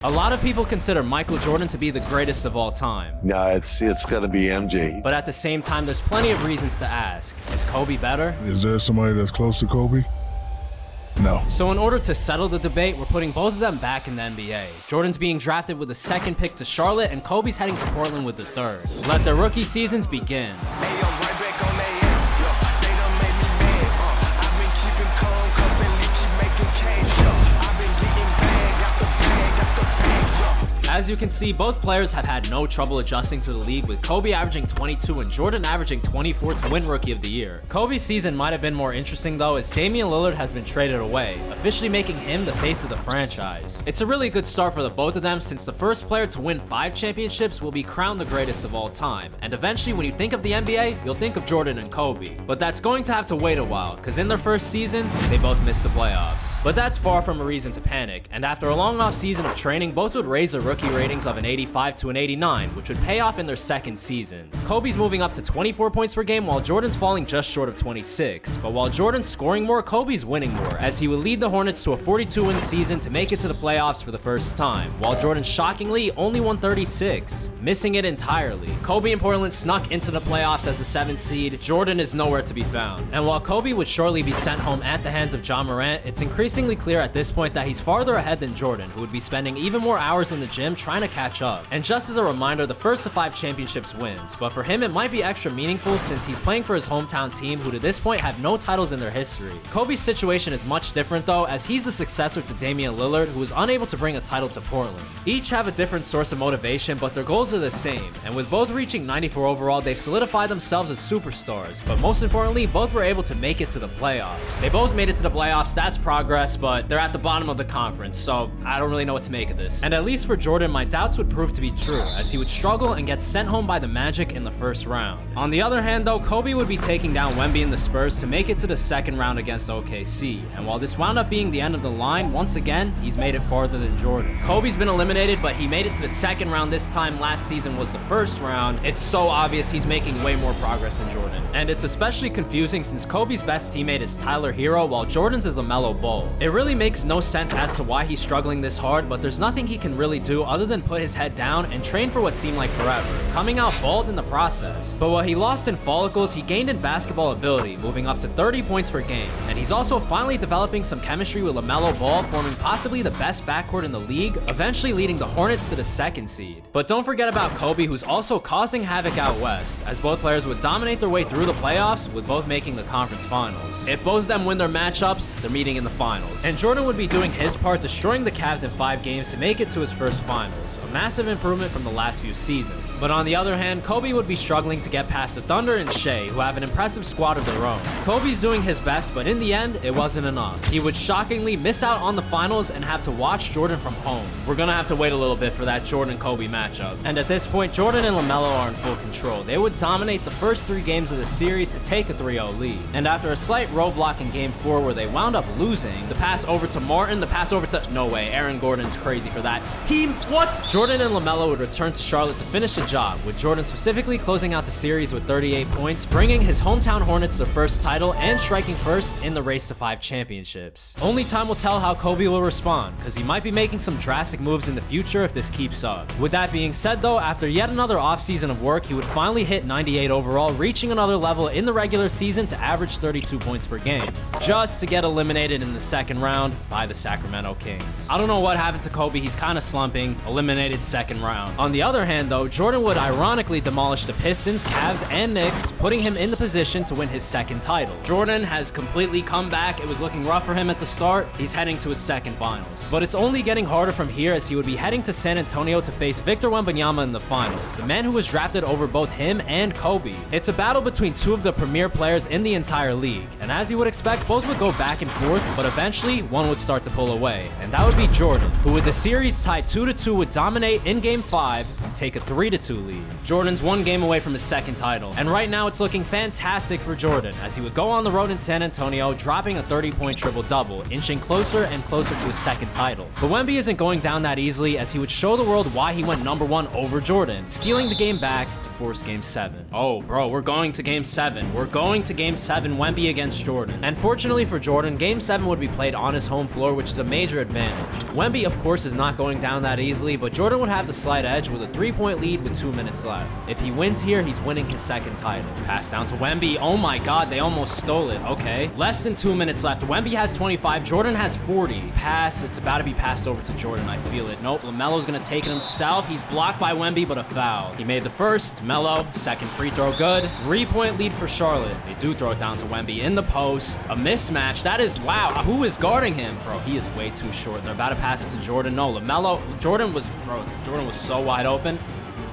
A lot of people consider Michael Jordan to be the greatest of all time. No, it's got to be MJ. But at the same time, there's plenty of reasons to ask, is Kobe better? Is there somebody that's close to Kobe? No. So in order to settle the debate, we're putting both of them back in the NBA. Jordan's being drafted with the second pick to Charlotte, and Kobe's heading to Portland with the third. Let their rookie seasons begin. As you can see, both players have had no trouble adjusting to the league, with Kobe averaging 22 and Jordan averaging 24 to win Rookie of the Year. Kobe's season might have been more interesting though, as Damian Lillard has been traded away, officially making him the face of the franchise. It's a really good start for the both of them, since the first player to win 5 championships will be crowned the greatest of all time. And eventually, when you think of the NBA, you'll think of Jordan and Kobe. But that's going to have to wait a while, because in their first seasons, they both missed the playoffs. But that's far from a reason to panic, and after a long off season of training, both would raise their rookie ratings of an 85 to an 89, which would pay off in their second seasons. Kobe's moving up to 24 points per game, while Jordan's falling just short of 26. But while Jordan's scoring more, Kobe's winning more, as he would lead the Hornets to a 42-win season to make it to the playoffs for the first time, while Jordan shockingly only won 36, missing it entirely. Kobe and Portland snuck into the playoffs as the 7th seed. Jordan is nowhere to be found. And while Kobe would shortly be sent home at the hands of John Morant, it's increasingly clear at this point that he's farther ahead than Jordan, who would be spending even more hours in the gym trying to catch up. And just as a reminder, the first of 5 championships wins, but for him it might be extra meaningful since he's playing for his hometown team, who to this point have no titles in their history. Kobe's situation is much different though, as he's the successor to Damian Lillard, who was unable to bring a title to Portland. Each have a different source of motivation, but their goals are the same, and with both reaching 94 overall, they've solidified themselves as superstars. But most importantly, both were able to make it to the playoffs. They both made it to the playoffs, that's progress, but they're at the bottom of the conference, so I don't really know what to make of this. And at least for Jordan, my doubts would prove to be true, as he would struggle and get sent home by the Magic in the first round. On the other hand though, Kobe would be taking down Wemby and the Spurs to make it to the second round against OKC, and while this wound up being the end of the line, once again, he's made it farther than Jordan. Kobe's been eliminated, but he made it to the second round this time. Last season was the first round. It's so obvious he's making way more progress than Jordan. And it's especially confusing since Kobe's best teammate is Tyler Hero, while Jordan's is LaMelo Ball. It really makes no sense as to why he's struggling this hard, but there's nothing he can really do other than put his head down and train for what seemed like forever, coming out bald in the process. But what he lost in follicles, he gained in basketball ability, moving up to 30 points per game. And he's also finally developing some chemistry with LaMelo Ball, forming possibly the best backcourt in the league, eventually leading the Hornets to the second seed. But don't forget about Kobe, who's also causing havoc out west, as both players would dominate their way through the playoffs, with both making the conference finals. If both of them win their matchups, they're meeting in the finals. And Jordan would be doing his part, destroying the Cavs in 5 games to make it to his first finals, a massive improvement from the last few seasons. But on the other hand, Kobe would be struggling to get past the Thunder and Shea, who have an impressive squad of their own. Kobe's doing his best, but in the end, it wasn't enough. He would shockingly miss out on the finals and have to watch Jordan from home. We're gonna have to wait a little bit for that Jordan-Kobe matchup. And at this point, Jordan and LaMelo are in full control. They would dominate the first 3 games of the series to take a 3-0 lead. And after a slight roadblock in game 4 where they wound up losing, the pass over to Martin, the pass over to... No way, Aaron Gordon's crazy for that. What? Jordan and LaMelo would return to Charlotte to finish the job, with Jordan specifically closing out the series with 38 points, bringing his hometown Hornets their first title and striking first in the race to 5 championships. Only time will tell how Kobe will respond, because he might be making some drastic moves in the future if this keeps up. With that being said though, after yet another offseason of work, he would finally hit 98 overall, reaching another level in the regular season to average 32 points per game, just to get eliminated in the second round by the Sacramento Kings. I don't know what happened to Kobe, he's kind of slumping, eliminated second round. On the other hand though, Jordan would ironically demolish the Pistons, Cavs, and Knicks, putting him in the position to win his second title. Jordan has completely come back. It was looking rough for him at the start. He's heading to his second finals. But it's only getting harder from here, as he would be heading to San Antonio to face Victor Wembanyama in the finals, the man who was drafted over both him and Kobe. It's a battle between 2 of the premier players in the entire league, and as you would expect, both would go back and forth, but eventually one would start to pull away, and that would be Jordan, who with the series tied 2-2 would dominate in game 5 to take a 3-2 lead. Jordan's 1 game away from his second title, and right now it's looking fantastic for Jordan, as he would go on the road in San Antonio, dropping a 30-point triple-double, inching closer and closer to his second title. But Wemby isn't going down that easily, as he would show the world why he went #1 over Jordan, stealing the game back to force game 7. Oh bro, we're going to game 7. We're going to game 7, Wemby against Jordan. And fortunately for Jordan, game 7 would be played on his home floor, which is a major advantage. Wemby, of course, is not going down that easily, but Jordan would have the slight edge with a 3-point lead with 2 minutes left. If he wins here, he's winning his second title. Pass down to Wemby. Oh my god, they almost stole it. Okay. Less than 2 minutes left. Wemby has 25. Jordan has 40. Pass. It's about to be passed over to Jordan. I feel it. Nope. LaMelo's going to take it himself. He's blocked by Wemby, but a foul. He made the first. Melo. Second free throw. Good. 3-point lead for Charlotte. They do throw it down to Wemby in the post. A mismatch. That is, wow. Who is guarding him? Bro, he is way too short. They're about to pass it to Jordan. No, LaMelo. Jordan was so wide open.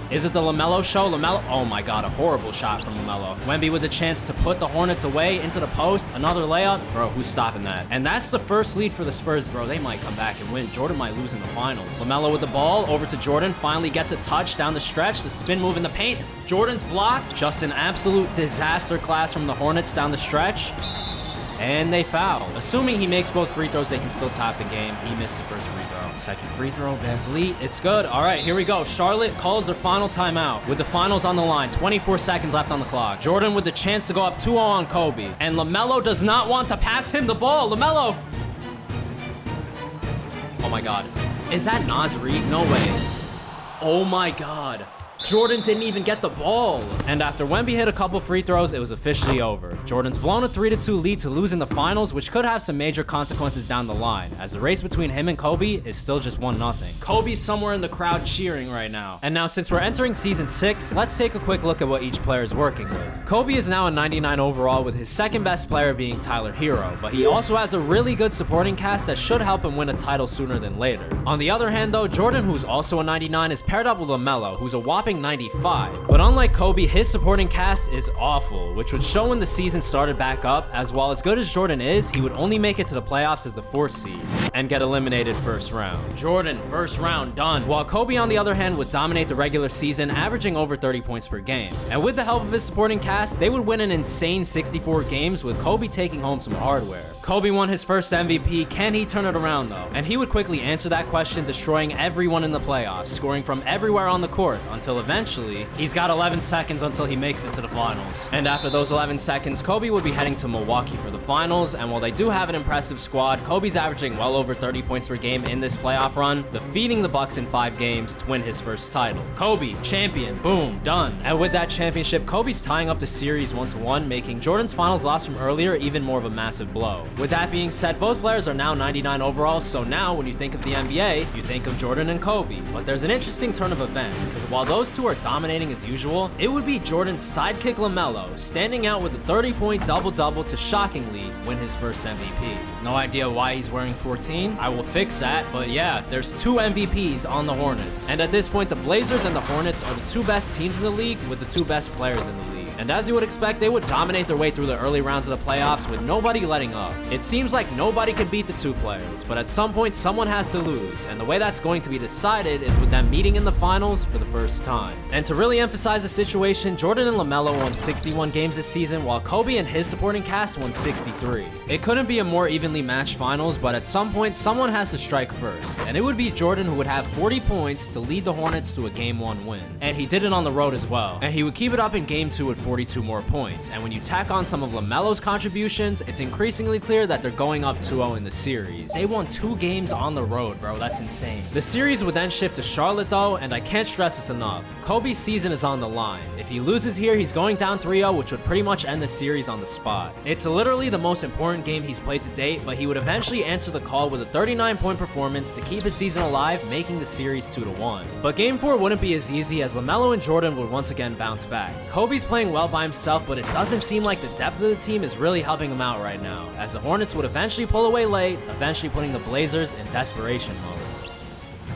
Is it the LaMelo show? LaMelo, oh my god, a horrible shot from LaMelo. Wemby with a chance to put the Hornets away into the post. Another layup. Bro, who's stopping that? And that's the first lead for the Spurs, bro. They might come back and win. Jordan might lose in the finals. LaMelo with the ball over to Jordan. Finally gets a touch down the stretch. The spin move in the paint. Jordan's blocked. Just an absolute disaster class from the Hornets down the stretch. And they foul. Assuming he makes both free throws, they can still top the game. He missed the first free throw. Second free throw, Van Vliet. It's good. All right, here we go. Charlotte calls their final timeout with the finals on the line. 24 seconds left on the clock. Jordan with the chance to go up 2-0 on Kobe. And LaMelo does not want to pass him the ball. LaMelo. Oh my god. Is that Naz Reid? No way. Oh my god. Jordan didn't even get the ball. And after Wemby hit a couple free throws, it was officially over. Jordan's blown a 3-2 lead to lose in the finals, which could have some major consequences down the line, as the race between him and Kobe is still just 1-0. Kobe's somewhere in the crowd cheering right now. And now, since we're entering season 6, let's take a quick look at what each player is working with. Kobe is now a 99 overall, with his second best player being Tyler Hero, but he also has a really good supporting cast that should help him win a title sooner than later. On the other hand though, Jordan, who's also a 99, is paired up with LaMelo, who's a whopping 95. But unlike Kobe, his supporting cast is awful, which would show when the season started back up, as while as good as Jordan is, he would only make it to the playoffs as the 4th seed and get eliminated first round. Jordan, first round, done. While Kobe, on the other hand, would dominate the regular season, averaging over 30 points per game. And with the help of his supporting cast, they would win an insane 64 games, with Kobe taking home some hardware. Kobe won his first MVP. Can he turn it around though? And he would quickly answer that question, destroying everyone in the playoffs, scoring from everywhere on the court, until eventually, he's got 11 seconds until he makes it to the finals. And after those 11 seconds, Kobe would be heading to Milwaukee for the finals, and while they do have an impressive squad, Kobe's averaging well over 30 points per game in this playoff run, defeating the Bucks in 5 games to win his first title. Kobe, champion, boom, done. And with that championship, Kobe's tying up the series 1-1, making Jordan's finals loss from earlier even more of a massive blow. With that being said, both players are now 99 overall, so now when you think of the NBA, you think of Jordan and Kobe. But there's an interesting turn of events, because while those two are dominating as usual, it would be Jordan's sidekick LaMelo standing out with a 30-point double-double to shockingly win his first MVP. No idea why he's wearing 14. I will fix that, but yeah, there's 2 MVPs on the Hornets. And at this point, the Blazers and the Hornets are the 2 best teams in the league with the 2 best players in the league. And as you would expect, they would dominate their way through the early rounds of the playoffs with nobody letting up. It seems like nobody could beat the 2 players, but at some point someone has to lose, and the way that's going to be decided is with them meeting in the finals for the first time. And to really emphasize the situation, Jordan and LaMelo won 61 games this season, while Kobe and his supporting cast won 63. It couldn't be a more evenly matched finals, but at some point someone has to strike first, and it would be Jordan, who would have 40 points to lead the Hornets to a Game 1 win. And he did it on the road as well, and he would keep it up in Game 2 with 42 more points. And when you tack on some of LaMelo's contributions, it's increasingly clear that they're going up 2-0 in the series. They won 2 games on the road, bro. That's insane. The series would then shift to Charlotte though, and I can't stress this enough. Kobe's season is on the line. If he loses here, he's going down 3-0, which would pretty much end the series on the spot. It's literally the most important game he's played to date, but he would eventually answer the call with a 39-point performance to keep his season alive, making the series 2-1. But Game 4 wouldn't be as easy, as LaMelo and Jordan would once again bounce back. Kobe's playing well by himself, but it doesn't seem like the depth of the team is really helping him out right now, as the Hornets would eventually pull away late, eventually putting the Blazers in desperation mode.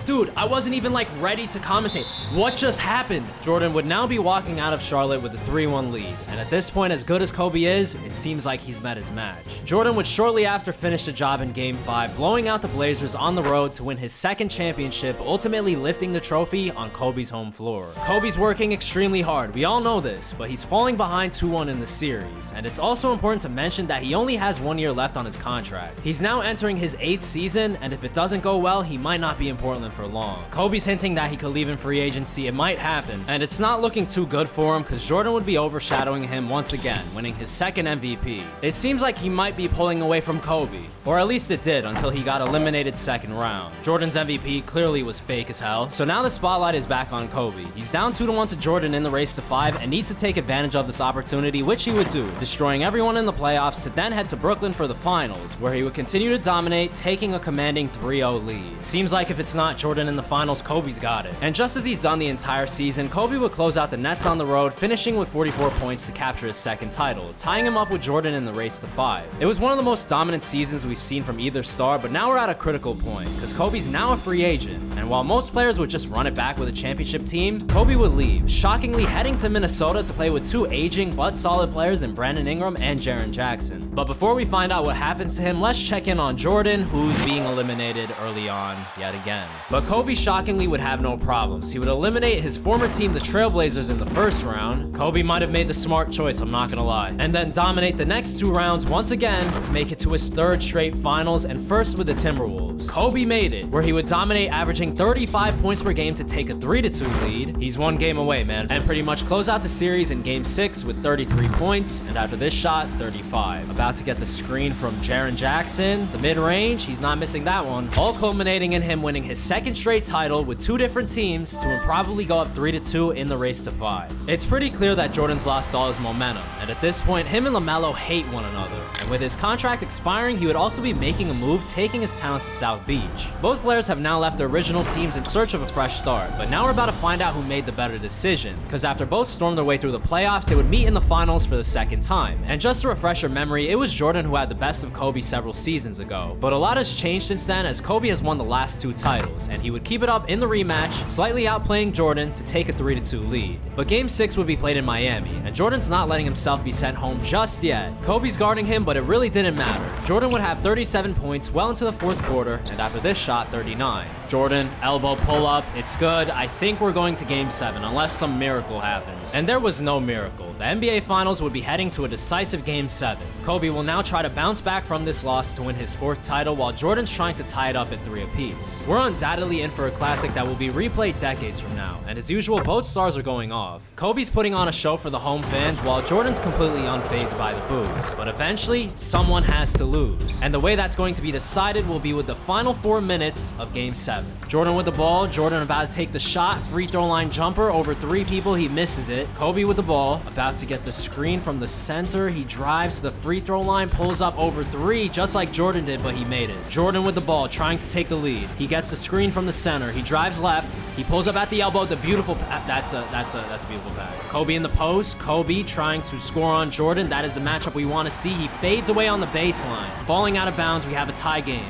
Dude, I wasn't even like ready to commentate. What just happened? Jordan would now be walking out of Charlotte with a 3-1 lead. And at this point, as good as Kobe is, it seems like he's met his match. Jordan would shortly after finish the job in Game 5, blowing out the Blazers on the road to win his second championship, ultimately lifting the trophy on Kobe's home floor. Kobe's working extremely hard, we all know this, but he's falling behind 2-1 in the series. And it's also important to mention that he only has 1 year left on his contract. He's now entering his 8th season, and if it doesn't go well, he might not be in Portland Brooklyn for long. Kobe's hinting that he could leave in free agency. It might happen, and it's not looking too good for him because Jordan would be overshadowing him once again, winning his second MVP. It seems like he might be pulling away from Kobe, or at least it did until he got eliminated second round. Jordan's MVP clearly was fake as hell, so now the spotlight is back on Kobe. He's down 2-1 to Jordan in the race to 5 and needs to take advantage of this opportunity, which he would do, destroying everyone in the playoffs to then head to Brooklyn for the finals, where he would continue to dominate, taking a commanding 3-0 lead. Seems like if it's not Jordan in the finals, Kobe's got it. And just as he's done the entire season, Kobe would close out the Nets on the road, finishing with 44 points to capture his second title, tying him up with Jordan in the race to 5. It was one of the most dominant seasons we've seen from either star, but now we're at a critical point, because Kobe's now a free agent, and while most players would just run it back with a championship team, Kobe would leave, shockingly heading to Minnesota to play with two aging but solid players in Brandon Ingram and Jaren Jackson. But before we find out what happens to him, let's check in on Jordan, who's being eliminated early on yet again. But Kobe shockingly would have no problems. He would eliminate his former team, the Trailblazers, in the first round. Kobe might have made the smart choice, I'm not gonna lie. And then dominate the next 2 rounds once again to make it to his 3rd straight finals and first with the Timberwolves. Kobe made it, where he would dominate, averaging 35 points per game to take a 3-2 lead. He's 1 game away, man, and pretty much close out the series in game 6 with 33 points, and after this shot, 35. About to get the screen from Jaren Jackson, the mid-range, he's not missing that one, all culminating in him winning his 2nd straight title with 2 different teams to probably go up 3-2 in the race to 5. It's pretty clear that Jordan's lost all his momentum, and at this point, him and LaMelo hate one another, and with his contract expiring, he would also be making a move, taking his talents to South Beach. Both players have now left their original teams in search of a fresh start, but now we're about to find out who made the better decision, because after both stormed their way through the playoffs, they would meet in the finals for the 2nd time. And just to refresh your memory, it was Jordan who had the best of Kobe several seasons ago, but a lot has changed since then as Kobe has won the last 2 titles, and he would keep it up in the rematch, slightly outplaying Jordan to take a 3-2 lead. But game 6 would be played in Miami, and Jordan's not letting himself be sent home just yet. Kobe's guarding him, but it really didn't matter. Jordan would have 37 points well into the 4th quarter, and after this shot, 39. Jordan, elbow pull-up, it's good. I think we're going to game 7, unless some miracle happens. And there was no miracle. The NBA Finals would be heading to a decisive game 7. Kobe will now try to bounce back from this loss to win his 4th title, while Jordan's trying to tie it up at 3 apiece. We're undoubtedly in for a classic that will be replayed decades from now, and as usual, both stars are going off. Kobe's putting on a show for the home fans, while Jordan's completely unfazed by the boos. But eventually, someone has to lose. And the way that's going to be decided will be with the final 4 minutes of game 7. Jordan with the ball, Jordan about to take the shot, free throw line jumper over 3 people, he misses it. Kobe with the ball, about to get the screen from the center, he drives to the free throw line, pulls up over 3, just like Jordan did, but he made it. Jordan with the ball, trying to take the lead. He gets the screen from the center, he drives left, he pulls up at the elbow, the beautiful, that's a beautiful pass. Kobe in the post, Kobe trying to score on Jordan, that is the matchup we want to see. He fades away on the baseline. Falling out of bounds, we have a tie game.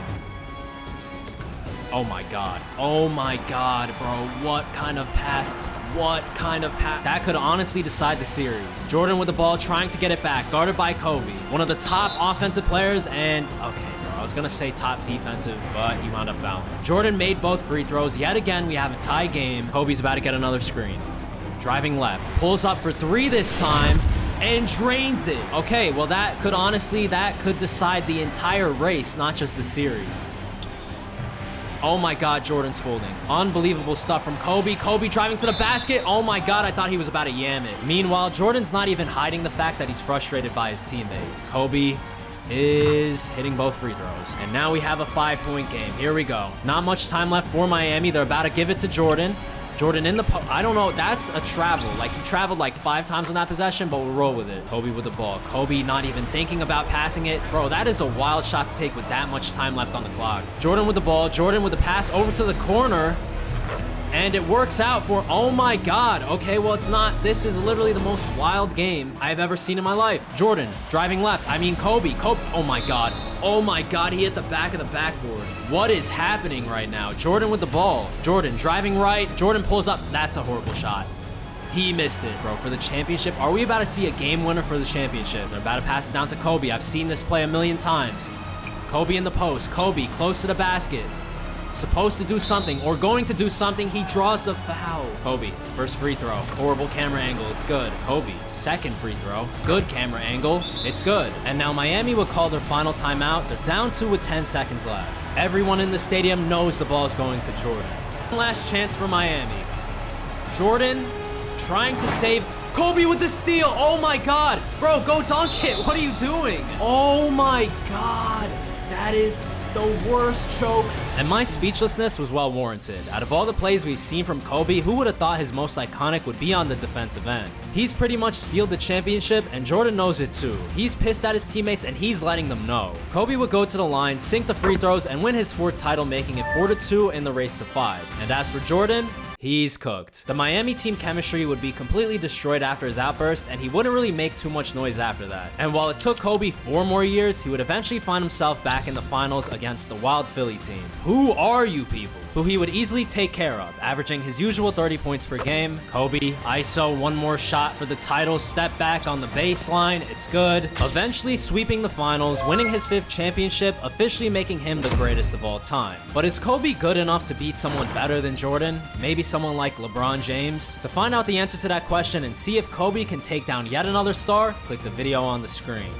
Oh my god, bro, what kind of pass? That could honestly decide the series. Jordan with the ball, trying to get it back, guarded by Kobe, one of the top offensive players, and okay, bro, I was gonna say top defensive, but he wound up fouling. Jordan made both free throws. Yet again, we have a tie game. Kobe's about to get another screen. Driving left, pulls up for 3 this time, and drains it. Okay, well that could decide the entire race, not just the series. Oh my god, Jordan's folding. Unbelievable stuff from Kobe. Kobe driving to the basket. Oh my god, I thought he was about to yam it. Meanwhile, Jordan's not even hiding the fact that he's frustrated by his teammates. Kobe is hitting both free throws. And now we have a 5-point game. Here we go. Not much time left for Miami. They're about to give it to Jordan. Jordan in the I don't know, that's a travel. Like, he traveled like 5 times on that possession, but we'll roll with it. Kobe with the ball. Kobe not even thinking about passing it. Bro, that is a wild shot to take with that much time left on the clock. Jordan with the ball. Jordan with the pass over to the corner. And it works out for, oh my god. Okay, well, it's not. This is literally the most wild game I've ever seen in my life. Jordan driving left. I mean, Kobe. Oh my god. Oh my god, he hit the back of the backboard. What is happening right now? Jordan with the ball. Jordan driving right. Jordan pulls up. That's a horrible shot. He missed it, bro, for the championship. Are we about to see a game winner for the championship? They're about to pass it down to Kobe. I've seen this play a million times. Kobe in the post. Kobe close to the basket. Supposed to do something, or going to do something. He draws the foul. Kobe, first free throw. Horrible camera angle. It's good. Kobe, second free throw. Good camera angle. It's good. And now Miami will call their final timeout. They're down 2 with 10 seconds left. Everyone in the stadium knows the ball is going to Jordan. last chance for Miami. Jordan trying to save Kobe with the steal. Oh my God. Bro, go dunk it. What are you doing? Oh my God. That is the worst choke. And my speechlessness was well warranted. Out of all the plays we've seen from Kobe, who would have thought his most iconic would be on the defensive end? He's pretty much sealed the championship, and Jordan knows it too. He's pissed at his teammates, and he's letting them know. Kobe would go to the line, sink the free throws, and win his 4th title, making it 4-2 in the race to 5. And as for Jordan, he's cooked. The Miami team chemistry would be completely destroyed after his outburst, and he wouldn't really make too much noise after that. And while it took Kobe 4 more years, he would eventually find himself back in the finals against the wild Philly team. Who are you people? Who he would easily take care of, averaging his usual 30 points per game. Kobe, ISO, one more shot for the title, step back on the baseline, it's good. Eventually sweeping the finals, winning his 5th championship, officially making him the greatest of all time. But is Kobe good enough to beat someone better than Jordan? Maybe someone like LeBron James? To find out the answer to that question and see if Kobe can take down yet another star, click the video on the screen.